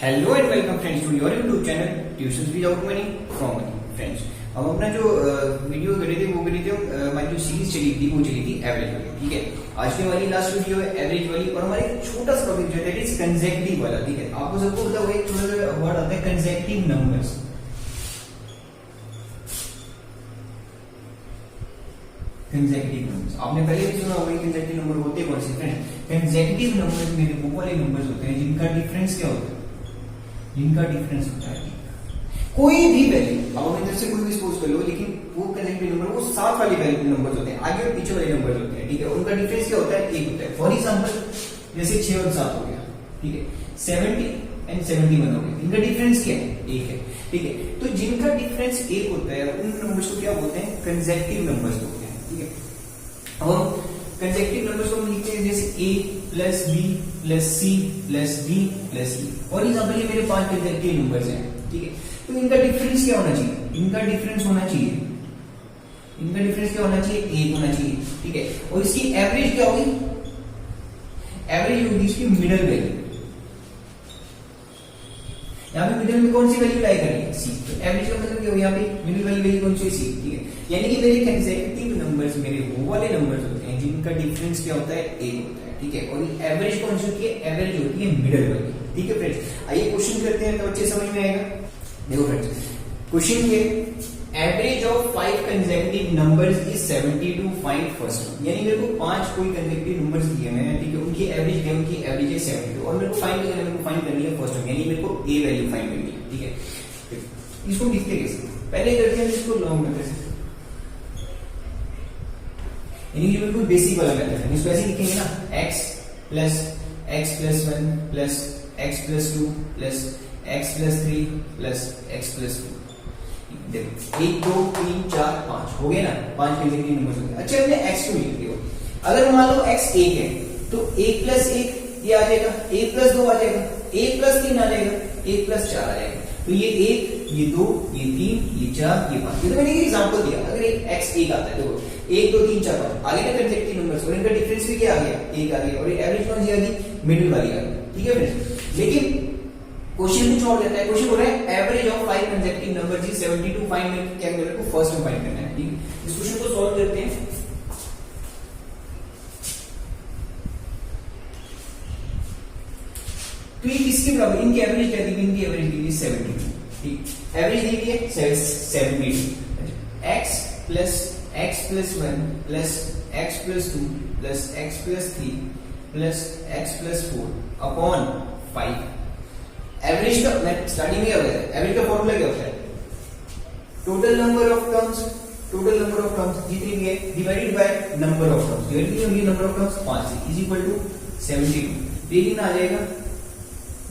Hello and welcome friends to your YouTube channel tuitions without money from money friends. हम अपना जो video करे थे वो करे थे हमारी जो सीरीज चली थी वो चली थी एवरेज वाली। ठीक है, आज की हमारी लास्ट वीडियो है एवरेज वाली और हमारे एक छोटा सा टॉपिक जो है दैट इज कंसेक्यूटिव वाला। ठीक है, आपको सबको पता होगा एक छोटा सा वर्ड आता है कंसेक्यूटिव नंबर्स। कंसेक्यूटिव नंबर्स आपने पहले भी सुना होगा। कंसेक्यूटिव नंबर होते कौन से फ्रेंड? कंसेक्यूटिव नंबर्स मेरे वो वाले नंबर्स होते हैं जिनका डिफरेंस क्या होता है, जिनका डिफरेंस होता है कोई भी वैल्यू। आप अपनी तरफ से कोई भी सपोज कर लो, लेकिन वो कंसेक्यूटिव नंबर वो साथ वाले वैल्यू नंबर्स होते हैं, आगे और पीछे वाले नंबर्स होते हैं। ठीक है, उनका डिफरेंस क्या होता है? एक होता है। फॉर एग्जांपल जैसे 6 और 7 हो गया। ठीक है, 70 एंड 71 हो गया, इनका डिफरेंस क्या है? एक है। ठीक है, तो जिनका डिफरेंस एक होता है उन नंबर्स को क्या बोलते हैं? कंसेक्यूटिव नंबर्स बोलते हैं। ठीक है, और कंसेक्यूटिव नंबर्स को हम लिखते हैं जैसे a plus b plus c plus d plus e। और एग्जांपल ये मेरे 5 कंसेक्यूटिव नंबर्स हैं। ठीक है, तो इनका डिफरेंस क्या होना चाहिए? इनका डिफरेंस होना चाहिए, इनका डिफरेंस क्या होना चाहिए? 1 होना चाहिए। ठीक है, और इसकी एवरेज क्या होगी? एवरेज होगी इसकी मिडल वैल्यू। यहाँ पे मिडिल में कौन सी वैल्यू लाई करेंगे? सी। तो एवरेज का मतलब क्या हो? यहाँ पे मिडिल वाली वैल्यू कौन सी है? सी। ठीक है, यानी कि मेरे कंसेक्यूटिव नंबर्स मेरे वो वाले नंबर्स होते हैं जिनका डिफरेंस क्या होता है? एक होता है। ठीक है, और एवरेज कौन सी होती है? एवरेज होती है मिडिल वाली। ठीक है फ्रेंड्स, आइए क्वेश्चन करते हैं तो अच्छे समझ में आएगा। देखो फ्रेंड्स, क्वेश्चन ये average of 5 consecutive numbers is 72, find first one. यानी मेरे को 5 कोई कंसेक्यूटिव नंबर्स दिए हुए हैं। ठीक है, उनकी एवरेज है, उनकी एवरेज है 72 और मेरे को फाइंड करना है, मेरे को फाइंड करनी है फर्स्ट वन, यानी मेरे को ए वैल्यू फाइंड करनी है। ठीक है, इसको लिखते कैसे? पहले करते हैं इसको लॉन्ग मेथड से, यानी जो बिल्कुल बेसिक वाला मेथड है। इसको ऐसे लिखेंगे ना, x plus 1 plus x plus 2 plus x plus 3 plus x plus 2। देखो 1 2 3 4 5 हो गए ना, 5 कंसेक्यूटिव नंबर्स हो गए। अच्छा, हमने x को लिख दिया। अगर मान लो x 1 है तो 1 प्लस 1 ये आ जाएगा, 1 प्लस 2 आ जाएगा, 1 प्लस 3 आ जाएगा, 1 प्लस 4 आ जाएगा। तो ये 1 ये 2 ये 3 ये 4 ये 5। ये तो मैंने एक एग्जांपल दिया। अगर एक x 1 आता है तो 1 2 3 4 5 आगे ना कंसेक्यूटिव नंबर्स और इनका डिफरेंस भी क्या आ गया? 1 आ गया, और एवरेज कौन सी आ गई? मिडिल वाली आ गई। ठीक है फ्रेंड्स, लेकिन क्वेश्चन कुछ और देता है। क्वेश्चन हो रहा है average of 5 consecutive numbers is 72, find में क्या मेरे को फर्स्ट में फाइंड करना है। ठीक है, इस क्वेश्चन को सॉल्व करते हैं। तो ये किसके बराबर? इनकी एवरेज क्या दी? इनकी एवरेज दी है 72। ठीक, एवरेज दी है 72। x plus x plus 1 plus x plus 2 plus x plus 3 plus x plus 4 upon 5। Average का मैं स्टार्टिंग में क्या होता है? एवरेज का फॉर्मूला क्या होता है? Total number of terms, total number of terms जितनी भी है divided by number of terms, divided by number of terms 5 is equal to 72। ये कितना आ जाएगा?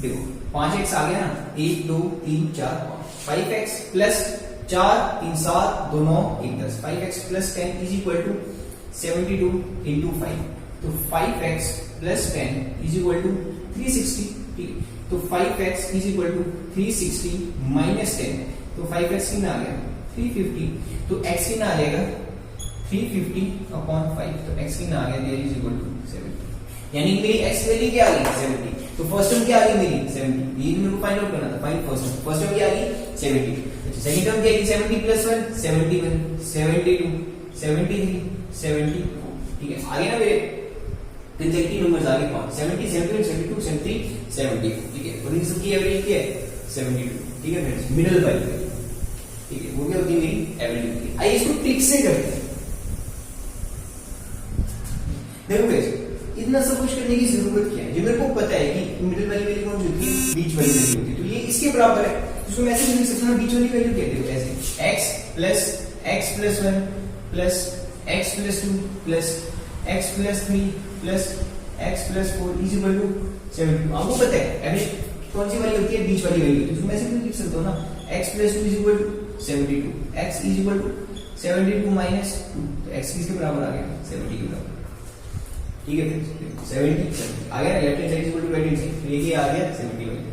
देखो 5x आ गया ना, 1 2 3 4 5 5x plus 4 3 7 2 9 1 10, 5x plus 10 is equal to 72 into 5। तो 5x plus 10 is equal to 360। ठीक है, तो 5x is equal to 360 minus 10, तो 5x कितना आ गया? 350। तो x कितना आ जाएगा? 350 अपॉन 5, तो x कितना आ गया? There is equal to 70। यानी मेरी x वैल्यू क्या आ गई? 70। तो फर्स्ट टर्म क्या आ गई मेरी? 70। ये मेरे को फाइंड आउट करना था। Find first term. First term क्या आ गई? 70। अच्छा, सेकंड टर्म क्या आ गई? 70 प्लस 1 71 72 73 74। ठीक है, आगे ना मेरे कंसेक्यूटिव नंबर्स आगे 5 70 71 72 73 70। ठीक है, और इन सब की एवरेज क्या है? 72। ठीक है फ्रेंड्स, मिडिल वैल्यू। ठीक है, वो क्या होती है? मेरी एवरेज होती है। आइए इसको ट्रिक से करते हैं। देखो फ्रेंड्स, इतना सब कुछ करने की जरूरत क्या है? जो मेरे को पता है कि मिडिल वाली वैल्यू कौन सी होती है? बीच वाली वैल्यू होती है। तो ये इसके बराबर है, इसको मैं ऐसे लिख सकता हूं, बीच वाली वैल्यू कहते हो ऐसे x plus x plus 1 plus x plus 2 plus x plus 3 plus x plus 4 is equal to 72। आपको पता है एवरेज कौन सी वाली होती है? बीच वाली वैल्यू। तो इसको मैं ऐसे लिख सकता हूं ना, x plus 2 is equal to 72, x is equal to 72 minus 2, तो x किसके बराबर आ गया? 70 के बराबर। ठीक है, 70 आ गया। Left hand side equal to right hand side, तो ये आ गया 70 वाली।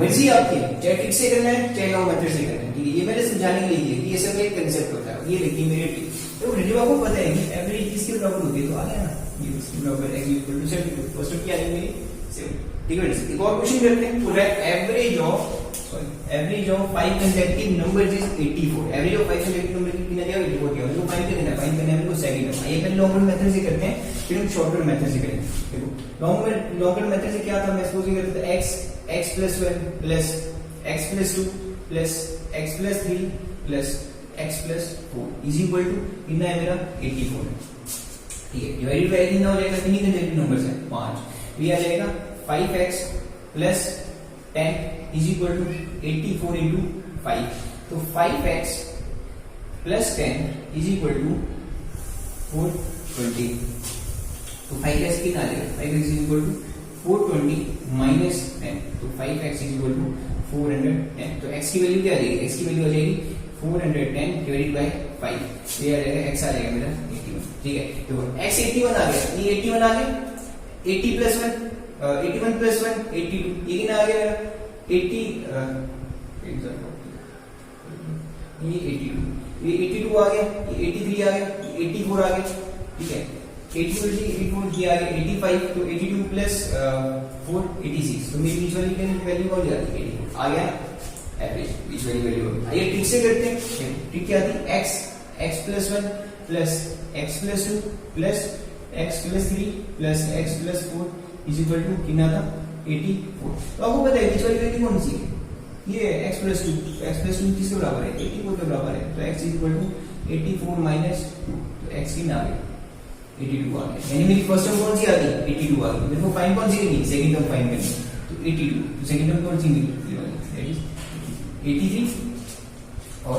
मर्जी आपकी, चाहे ट्रिक से करना है चाहे लॉन्ग मेथड से करना है। ठीक है, ये मैंने समझाने के लिए कि ये सब एक कांसेप्ट होता है। ये देखिए मेरे ट्रिक, तो जब आपको पता है कि एवरेज किसके बराबर होती है तो आ गया ना, ये इसके बराबर x equal to 72। First term क्या आ गई मेरी? ठीक है, एक और क्वेश्चन करते हैं। पूरा average of 5 consecutive numbers is 84। Average of 5 consecutive number की कितना दिया 84 दिया। इसको फाइंड करना है, फाइंड करना है हमको सेकंड टर्म। ये पहले लॉन्ग रन मेथड से करते हैं, फिर हम शॉर्ट रन मेथड से करेंगे। देखो लॉन्ग रन मेथड से क्या था, मैं सपोज करते थे x + 1 plus x + 2 plus x + 3 plus x + 4 is equal to कितना है मेरा 84 है। ठीक है, डिवाइडेड बाय कितना हो जाएगा, कितनी कंसेक्यूटिव नंबर्स है 5। ये आ जाएगा 5x + 10 is equal to 84 into 5। तो 5x + 10 इज इक्वल टू 420। तो 5x कितना आ जाएगा, 5x is equal to 420 minus 10। तो 5x इज इक्वल टू 410। तो x की वैल्यू क्या आ जाएगी, x की वैल्यू आ जाएगी 410 डिवाइडेड बाय 5। ये आ जाएगा x आ जाएगा मेरा 81। ठीक है, तो x 81 आ गया, ये 81 आ गया, 80 + 1 81 + 1 82। ये कितना आ गया 80 ये 82, ये 82 आ गया, ये 83 आ गया, ये 84 आ गया। ठीक है, 84 ये आ गया 85। तो 82 + 4 86। तो मेरी बीच वाली वैल्यू कौन जाती है 84 आ गया, एवरेज बीच वाली वैल्यू। आइए ट्रिक से करते हैं। ट्रिक क्या थी, x + 1 plus x + 2 plus x + 3 plus x + 4 is equal to कितना था 84। तो आपको पता है बीच वाली वैल्यू कौन सी है, ये x + 2। x + 2 किसके बराबर है, 84 के बराबर है। तो x = 84 माइनस 2। तो x कितना आ गया 82 आ गया। यानी मेरी फर्स्ट टर्म कौन सी आ गई 82 आ गई। मेरे को फाइंड कौन सी करनी, सेकंड टर्म फाइंड करनी। तो 82, तो सेकंड टर्म कौन सी मिली, दैट इज 83 और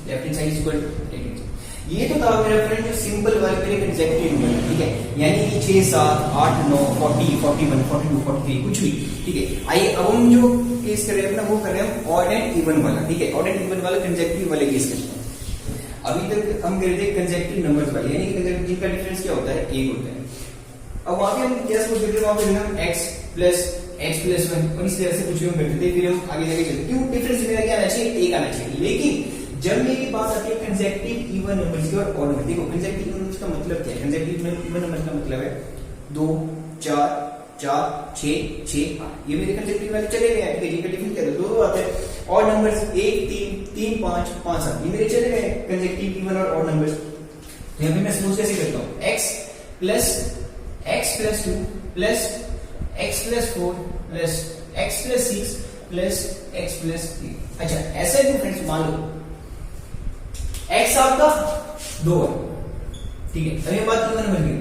left hand side equal to 83। ये तो था मेरा फ्रेंड जो सिंपल वाले मेरे कंसेक्यूटिव नंबर। ठीक है, यानी कि 6 7 8 9 40 41 42 43 कुछ भी। ठीक है, आइए अब हम जो केस कर रहे हैं अपना वो कर रहे हैं ऑड एंड इवन वाला। ठीक है, ऑड एंड इवन वाला कंसेक्यूटिव वाले केस करते हैं। अभी तक हम कर रहे थे कंसेक्यूटिव नंबर्स वाले, यानी कि कंसेक्यूटिव जिनका डिफरेंस क्या होता है 1 होता है। अब वहां पे हम क्या सोच रहे थे, वहां पे हम x + 1 और इस तरह से कुछ भी हम करते थे, फिर हम आगे जाके चलते क्यों डिफरेंस मेरा क्या आना चाहिए 1 आना चाहिए। लेकिन जब मेरी बात आती है कंसेक्यूटिव इवन नंबर्स की और ऑड नंबर, देखो कंसेक्यूटिव इवन नंबर्स का मतलब क्या है, कंसेक्यूटिव इवन नंबर्स का मतलब है 2 4 4 6 6 8। ये मेरे कंसेक्यूटिव वाले चले गए हैं। ठीक है, इनका डिफरेंस क्या है, दो आते हैं। ऑड नंबर्स 1 3 3 5 5 7 ये मेरे चले गए कंसेक्यूटिव इवन और ऑड नंबर्स। तो यहां पे मैं सपोज कैसे करता हूं, x + 2 plus x + 4 plus x + 6 plus x + 3। अच्छा ऐसा है फ्रेंड्स, मान लो x आपका 2 है। ठीक है, अब ये बात इवन नंबर की,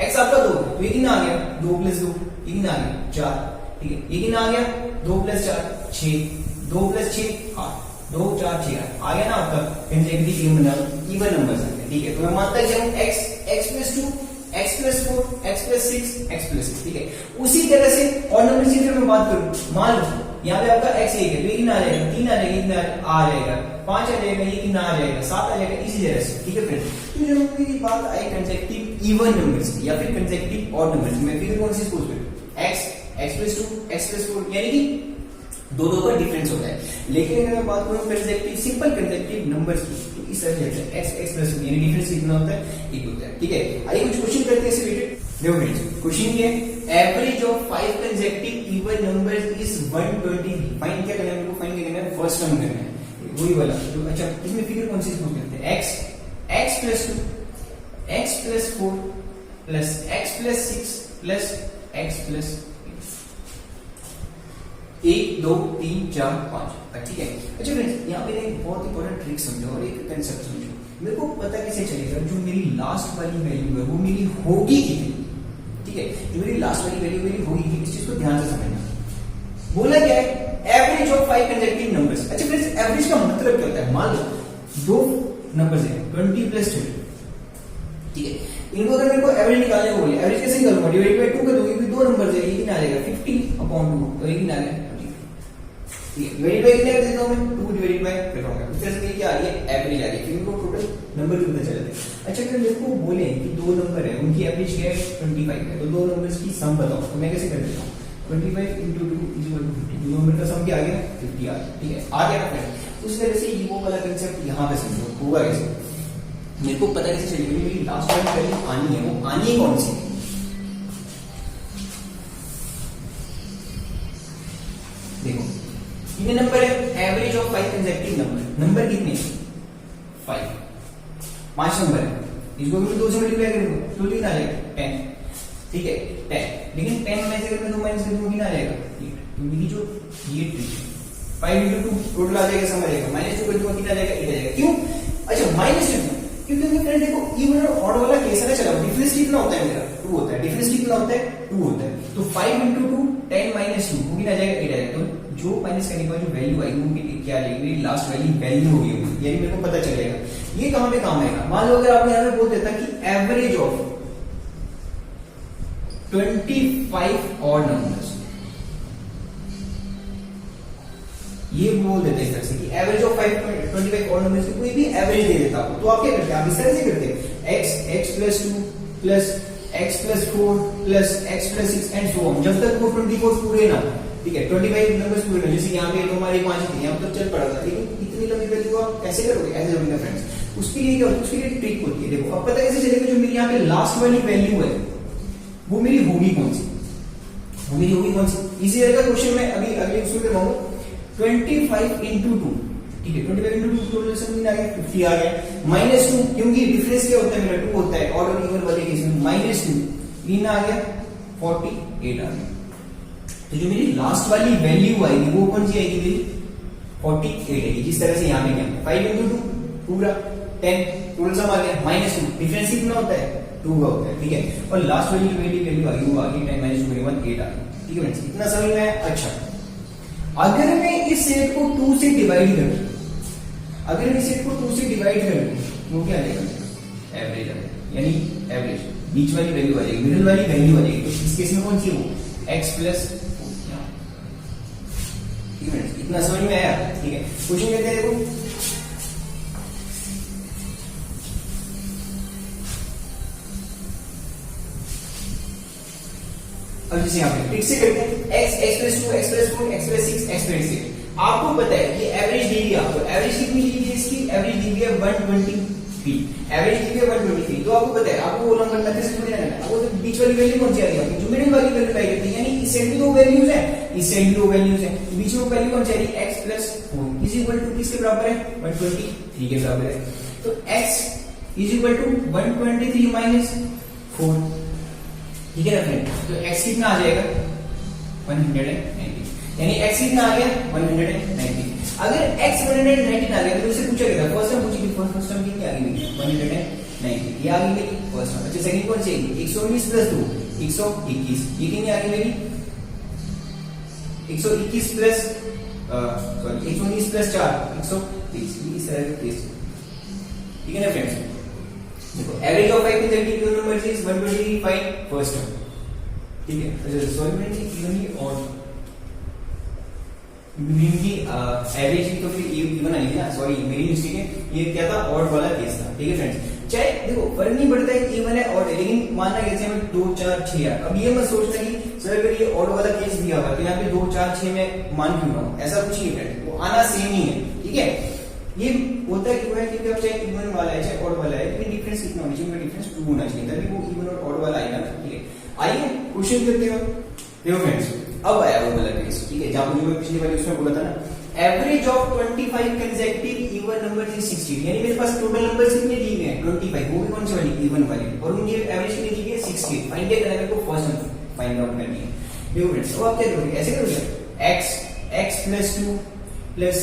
x आपका 2 है, तो ये कितना आ गया 2 + 2 ये कितना आ गया 4। ठीक है, ये कितना आ गया 2 + 4 6 2 + 6 8 2 4 6 8 आ गया ना आपका कंसेक्यूटिव इवन नंबर्स आ गए। ठीक है, तो मैं मानता हूं x + 2 x + 4 x + 6 x + 6। ठीक है, उसी तरह से और नंबर की मैं बात करूं, मान लो यहाँ पे आपका x 1 है, तो ये कितना आ जाएगा 3 आ जाएगा, कितना आ जाएगा 5 आ जाएगा, ये कितना आ जाएगा 7 आ जाएगा, इसी तरह से। ठीक है फ्रेंड, तो जब मेरी बात आई कंसेक्यूटिव इवन नंबर्स की या फिर कंसेक्यूटिव ऑड नंबर्स की, मैं फिगर कौन सी सपोज करूं x + 2 x + 4, यानी कि दोनों का डिफरेंस होता है। लेकिन अगर मैं बात करूं कंसेक्यूटिव सिंपल कंसेक्यूटिव नंबर्स की, तो इस तरह से x + 2 यानी डिफरेंस कितना होता है 1 होता है। ठीक है, आइए कुछ क्वेश्चन करते हैं इसे रिलेटेड। देखो फ्रेंड्स, क्वेश्चन ये average of 5 consecutive even numbers is 120। Find क्या करना है, मेरे को फाइंड करना है फर्स्ट टर्म करना है, वही वाला। तो अच्छा इसमें फिगर कौन सी यूज करते हैं, x + 2 x + 4 plus x + 6 plus x + 1 2 3 4 5। ठीक है, अच्छा फ्रेंड्स यहाँ पे एक बहुत इंपॉर्टेंट ट्रिक समझो और एक कंसेप्ट समझो। मेरे को पता कैसे चलेगा जो मेरी लास्ट वाली वैल्यू है वो मेरी होगी कितनी। ठीक है, जो मेरी लास्ट वाली वैल्यू मेरी होगी, इस चीज को ध्यान से समझना। बोला क्या है, एवरेज ऑफ 5 कंसेक्यूटिव नंबर्स। अच्छा फ्रेंड्स, एवरेज का मतलब क्या होता है, मान लो दो नंबर्स हैं 20 + 20। ठीक है, इनको अगर मेरे को एवरेज निकालने को बोले, एवरेज कैसे निकालूंगा, डिवाइड बाय 2 कर दूंगा, क्योंकि दो नंबर्स है, ये कितना आ जाएगा 50/2, तो ये कितना आ जाएगा 30। ठीक है, डिवाइड बाय कितना कर देता हूं मैं 2 डिवाइड बाय कर रहा हूं। इस तरह से मेरी क्या आ रही है एवरेज आ रही है, क्योंकि इनको टोटल नंबर भी पता चलते हैं। अच्छा अगर मेरे को बोले कि दो नंबर है उनकी एवरेज क्या है 25 है, तो दो नंबर्स की सम बताओ, तो मैं कैसे कर देता हूं 25 × 2 = 50। दो नंबर का सम क्या आ गया 50 आ गया। ठीक है, आ गया ना फ्रेंड। उस तरह से ये वो वाला कांसेप्ट यहां पे समझो होगा कैसे, मेरे को पता कैसे चलेगा मेरी लास्ट वाली वैल्यू आनी है, वो आनी है कौन सी। कितने नंबर है? Average of 5 consecutive number. Number कितने? 5, 5 नंबर है। इसको भी 2 से मल्टीप्लाई करेंगे तो कितना आ जाएगा? 10। ठीक है 10, लेकिन 10 में से अगर मैं 2 माइनस कर दूं कितना आ जाएगा? 8। तो मेरी जो ये ट्रिक 5 into 2 टोटल आ जाएगा, समझ आएगा। -2 कर दूंगा कितना आ जाएगा? 8 आ जाएगा। क्यों? अच्छा -2 क्योंकि फ्रेंड देखो इवन और ऑड वाला केस है ना, चलो डिफरेंस कितना होता है मेरा? 2 होता है। डिफरेंस कितना होता है? 2 होता है। तो 5 into 2 10 minus 2 वो कितना आ जाएगा? 8 आ जाएगा। तो जो माइनस करने के बाद जो वैल्यू आएगी वो क्या आएगी? मेरी लास्ट वैल्यू होगी, यानी मेरे को पता चलेगा ये कहां पे काम आएगा। मान लो अगर आपने यहां पे बोल देता कि एवरेज ऑफ 25 ऑड नंबर्स, ये बोल देते हैं इस तरह से कि एवरेज ऑफ 25 ऑड नंबर्स की कोई भी एवरेज दे देता आपको, तो आप क्या करते हैं? आप इस तरह से करते हैं x plus 2 plus x plus 4 plus x plus 6 and so on, जब तक वो 24 पूरे ना, ठीक है 25 नंबर्स पूरे ना। जैसे यहाँ पे तो हमारे 5 थे, यहाँ तक चल पड़ा था, लेकिन इतनी लंबी वैल्यू आप कैसे करोगे? ऐसे करोगे फ्रेंड्स। उसके लिए क्या होता है? उसके लिए ट्रिक होती है। देखो अब पता कैसे चलेगा जो मेरी यहाँ पे लास्ट वाली वैल्यू है वो मेरी होगी कौन सी? वो मेरी होगी कौन सी? इसी तरह का क्वेश्चन मैं अभी अगले उसमें करवाऊंगा। 25 into 2, ठीक है 25 into 2 टोटल समझ आ गया, 50 आ गया। -2 क्योंकि डिफरेंस क्या होता है मेरा? 2 होता है। ऑड और इवन वाले केस में -2 3 आ गया, 48 आ गया। तो जो मेरी लास्ट वाली वैल्यू आएगी वो कौन सी आएगी? मेरी 48 आएगी। जिस तरह से यहाँ पे क्या 5 into 2 पूरा 10 टोटल सम आ गया, -2 डिफरेंस कितना होता है? 2 का होता है, ठीक है। और लास्ट वाली वैल्यू आ गई वो आ गई 10 - 2 = 8 आ गई, ठीक है फ्रेंड्स। इतना समझ में आया? अच्छा अगर मैं इस सेट को 2 से डिवाइड कर दूं, अगर मैं इस सेट को 2 से डिवाइड कर दूं वो क्या आ जाएगा? एवरेज आ जाएगा, यानी एवरेज बीच वाली वैल्यू आ जाएगी, मिडिल वाली वैल्यू आ जाएगी। तो इस केस में कौन सी है वो? x plus 4, ठीक है। इतना समझ में आया? ठीक है। क्वेश्चन कहते हैं देखो, अब जैसे यहाँ पे ट्रिक से करते हैं x plus 2 x plus 4 x plus 6 x plus 8। आपको पता है कि एवरेज दी गई, आपको एवरेज कितनी दी गई? इसकी एवरेज दी गई है 123, एवरेज दी गई है 123। तो आपको पता है, आपको वो नंबर लगते से थोड़ी ना करना है, आपको तो बीच वाली वैल्यू कौन सी आ रही है? जो मिडिल वाली वैल्यू आई रहती है, यानी इस साइड भी 2 वैल्यूज है, इस साइड भी 2 वैल्यूज है, तो बीच में वैल्यू कौन सी आ रही है? x plus 4 is equal to किसके बराबर है? 123 के बराबर है। तो x is equal to 123 minus 4, ठीक है ना फ्रेंड। तो x कितना आ जाएगा? 190, यानी x कितना आ गया? 190। अगर x 119 आ गया तो इससे पूछा गया था फर्स्ट टर्म पूछी, फर्स्ट टर्म कितनी आ गई मेरी? 190, ये आ गई मेरी फर्स्ट टर्म। अच्छा सेकंड कौन सी आएगी? 119 प्लस 2 121, ये कितनी आ गई मेरी? 121 प्लस सॉरी 119 प्लस 4 130, इस तरह का केस, ठीक है ना फ्रेंड्स। देखो average of 5 consecutive numbers is 125 first term, ठीक है। अच्छा सॉरी फ्रेंड्स, इवन ही और की एवरेज की तो फिर इवन आएगी ना, सॉरी मेरी मिस्टेक है, ये क्या था? ऑड वाला केस था, ठीक है फ्रेंड्स। चाहे देखो फर्क नहीं पड़ता है इवन है ऑड है, लेकिन मानना कैसे हमें 2 4 6 है। अब ये मत सोचना कि सर अगर ये ऑड वाला केस दिया होगा तो यहाँ पे 2 4 6 में मान क्यों ना हो, ऐसा कुछ नहीं है, वो आना सेम ही है, ठीक है। ये होता है क्यों है कि अब चाहे इवन वाला है चाहे ऑड वाला है, लेकिन डिफरेंस कितना होना चाहिए? उनका डिफरेंस 2 होना चाहिए, तभी वो इवन और ऑड वाला आएगा, ठीक है। आइए क्वेश्चन करते हो। देखो फ्रेंड्स अब आया वो वाला केस, ठीक है, जहां जो मैं पिछली बार उसमें बोला था ना, average of 25 consecutive even numbers is 16, यानी मेरे पास टोटल नंबर्स कितने दिए गए हैं? 25, वो भी कौन सी वाली? इवन वाली, और उनकी एवरेज कितनी दी गई है? 16। फाइंड करना है, को फर्स्ट फाइंड आउट करनी है। देखो फ्रेंड्स अब आप क्या करोगे? ऐसे करोगे x plus 2 plus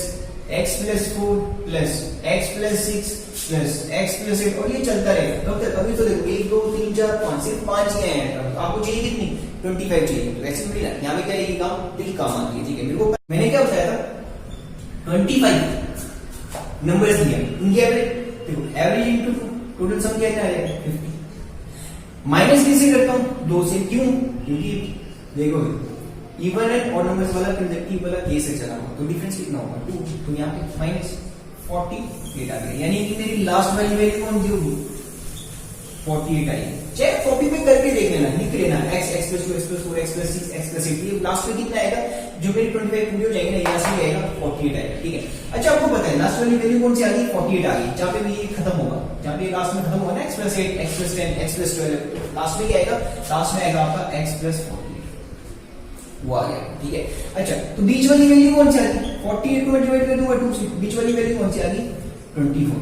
x plus 4 plus x plus 6 plus x plus 8, और ये चलता रहेगा। तो अभी तो देखो 1 2 3 4 5, सिर्फ 5 ही आए हैं। आपको चाहिए कितनी? 25 चाहिए। तो ऐसे थोड़ी ना, यहाँ पे क्या रहेगी काम? तो काम आती है, ठीक है। मेरे को मैंने क्या बताया था? 25 नंबर्स दिया, उनकी एवरेज देखो, एवरेज इनटू टोटल सम क्या आ जाएगा? 50। माइनस किससे करता हूं? 2 से, क्यों? क्योंकि देखो इवन एंड ऑड नंबर्स वाला कंसेक्यूटिव वाला केस है चला हुआ, तो डिफरेंस कितना होगा? 2। तो यहाँ पे माइनस 48 आ गया, यानी कि मेरी लास्ट वाली वैल्यू कौन सी होगी? 48 आई। चेक कॉपी पे करके देख लेना, लिख लेना x plus 2 x plus 4 x plus 6 x plus 8, ये लास्ट में कितना आएगा? जो मेरी 25 पूरी हो जाएगी ना, यहाँ से आएगा 48 आएगा, ठीक है। अच्छा आपको पता है लास्ट वाली वैल्यू कौन सी आ गई? 48 आ गई, जहाँ पे भी ये खत्म होगा, जहाँ पे लास्ट में खत्म होगा ना x plus 8 x plus 10 x plus 12, last में क्या आएगा? लास्ट में आएगा आपका x plus 48, वो आ गया, ठीक है। अच्छा, तो बीच वाली वैल्यू कौन सी आ गई? 48 को डिवाइड कर दूंगा 2 से, बीच वाली वैल्यू कौन सी आ गई? 24।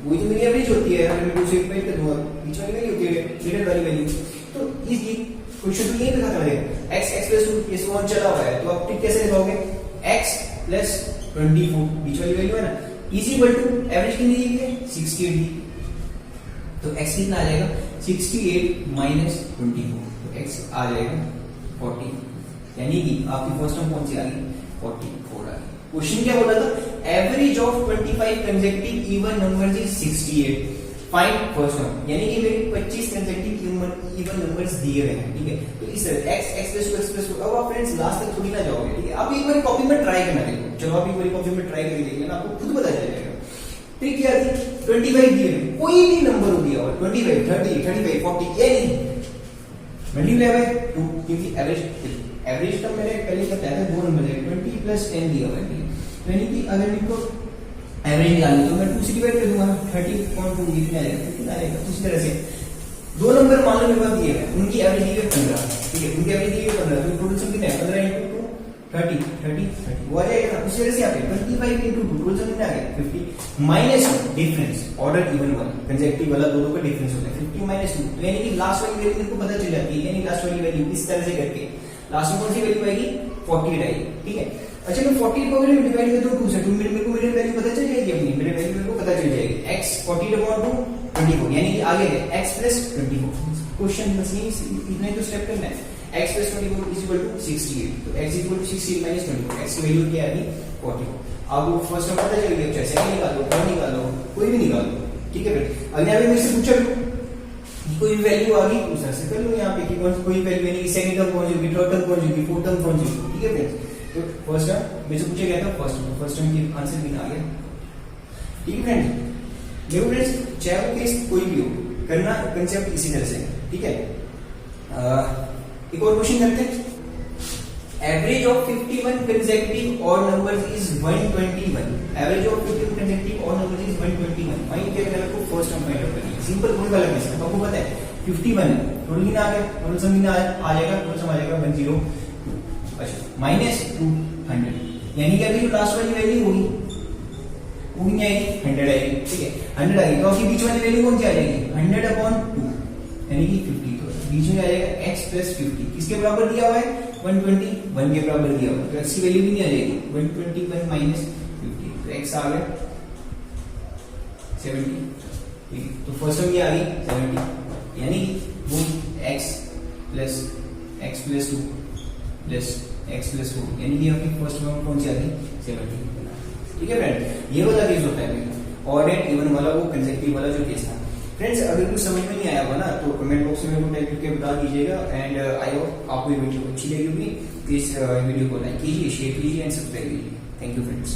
वही तो मेरी एवरेज होती है, अगर मैं 2 से डिवाइड कर दूंगा बीच वाली वैल्यू होती है, ग्रेटर वाली वैल्यू। तो इस क्वेश्चन तो यही पता चलेगा x x प्लस 2 ये 1 चला हुआ है, तो आप ट्रिक कैसे लगाओगे? x प्लस 24 बीच वाली वैल्यू है ना, इज इक्वल टू एवरेज कितनी दी है? 68 दी। तो x कितना आ जाएगा? 68 माइनस 24, तो x आ जाएगा 40, यानी कि आपकी फर्स्ट टर्म कौन सी आ गई? 44 आ गई। क्वेश्चन क्या बोला था? Average of 25 consecutive even numbers is 68, find first term, यानी कि मेरे 25 कंसेक्यूटिव इवन नंबर्स दिए हुए हैं, ठीक है। तो इस तरह x x प्लस 2 अब आप फ्रेंड्स लास्ट तक थोड़ी ना जाओगे, ठीक है। आप एक बार कॉपी में ट्राई करना, देखो, चलो आप एक बार कॉपी में ट्राई करके देखिए ना, आपको खुद पता चल जाएगा। ट्रिक क्या थी? 25 दिए हुए, कोई भी नंबर हो दिया हो, 25 30 35 40, ये नहीं मल्टीप्लाई बाय 2, क्योंकि एवरेज टर्म मैंने पहले बताया था, दो नंबर है, 20 प्लस 10 दिया हुआ है, यानी कि अगर मेरे को एवरेज निकालनी तो मैं 2 से डिवाइड कर दूंगा, 30.2 कितना आएगा? कितना आएगा? उसी तरह से दो नंबर मान लो मेरे पास दिए हैं, उनकी एवरेज दी है 15, ठीक है, उनकी एवरेज दी है 15, तो टोटल सम कितना है? 15 into 2 30 30 30 वो आ जाएगा ना। उसी तरह से यहाँ पे 25 into 2 टोटल सम कितना आ गया? 50 माइनस डिफरेंस, ऑर्डर इवन वाला कंसेक्यूटिव वाला दोनों का डिफरेंस होता है, 50 माइनस 2, तो यानी कि लास्ट वाली वैल्यू मेरे को पता चल जाती है, यानी लास्ट वाली वैल्यू इस तरह से करके लास्ट में कौन सी वैल्यू आएगी? 48 आएगी, ठीक है। अच्छा, मैं 48 को अगर डिवाइड कर दूं 2 से, तो मेरे को मेरी वैल्यू पता चल जाएगी, अपनी मेरे वैल्यू मेरे को पता चल जाएगी, x 40/2 24, यानी कि आगे है x प्लस 24। क्वेश्चन बस यही इतने तो स्टेप करना है। x plus 24 is equal to 68, तो x equal to 68 minus 24, x की वैल्यू क्या आ गई? 44। अब वो फर्स्ट टर्म पता चल गया, चाहे सेकंड निकाल लो, थर्ड निकाल लो, कोई भी निकाल लो, ठीक है। फिर अगर यहाँ पे मेरे से पूछा कोई वैल्यू आ गई, उस तरह से कर लो यहाँ पे कि कौन कोई वैल्यू, यानी कि सेकंड टर्म कौन सी होगी, थर्ड टर्म कौन सी होगी, फोर्थ टर्म कौन सी होगी, ठीक है फ्रेंड्स। तो फर्स्ट टर्म मेरे से पूछा गया था, फर्स्ट टर्म की आंसर भी आ गया, ठीक है फ्रेंड्स। देखो फ्रेंड्स, चाहे वो केस कोई भी हो, करना कंसेप्ट इसी तरह से, ठीक है। एक और क्वेश्चन करते हैं। Average of 51 consecutive odd numbers is 121, average of 51 consecutive odd numbers is 121, find क्या करना है? फर्स्ट टर्म फाइंड आउट करनी है, सिंपल कोई गलत नहीं है, आपको पता है 51 है, टोटल कितना आ गया? टोटल सम कितना आ जाएगा? टोटल सम आ जाएगा 102, अच्छा माइनस 200, यानी कि अभी जो लास्ट वाली वैल्यू होगी वो कितनी आएगी? 100 आएगी, ठीक है। 100 आएगी, तो आपकी बीच वाली वैल्यू कौन सी आ जाएगी? 100/2, यानी कि 50, तो बीच में आ जाएगा x प्लस 50, किसके बराबर दिया हुआ है? 121 के बराबर दिया हुआ है, तो x की वैल्यू भी नहीं आ जाएगी, 121 माइनस 50, तो x आ गया 70, ठीक है। तो फर्स्ट टर्म ये आ गई 70, यानी वो x plus 2 plus x plus 4, यानी कि आपकी फर्स्ट टर्म कौन सी आ गई? 70, ठीक है फ्रेंड। ये वाला केस होता है ऑड एंड इवन वाला, वो कंसेक्यूटिव वाला जो केस था। फ्रेंड्स, अगर कुछ समझ में नहीं आया होगा ना, तो कमेंट बॉक्स में मेरे को टाइप करके बता दीजिएगा, एंड आई होप आपको ये वीडियो अच्छी लगी होगी। इस वीडियो को लाइक कीजिए, शेयर कीजिए एंड सब्सक्राइब कीजिए। Thank you friends.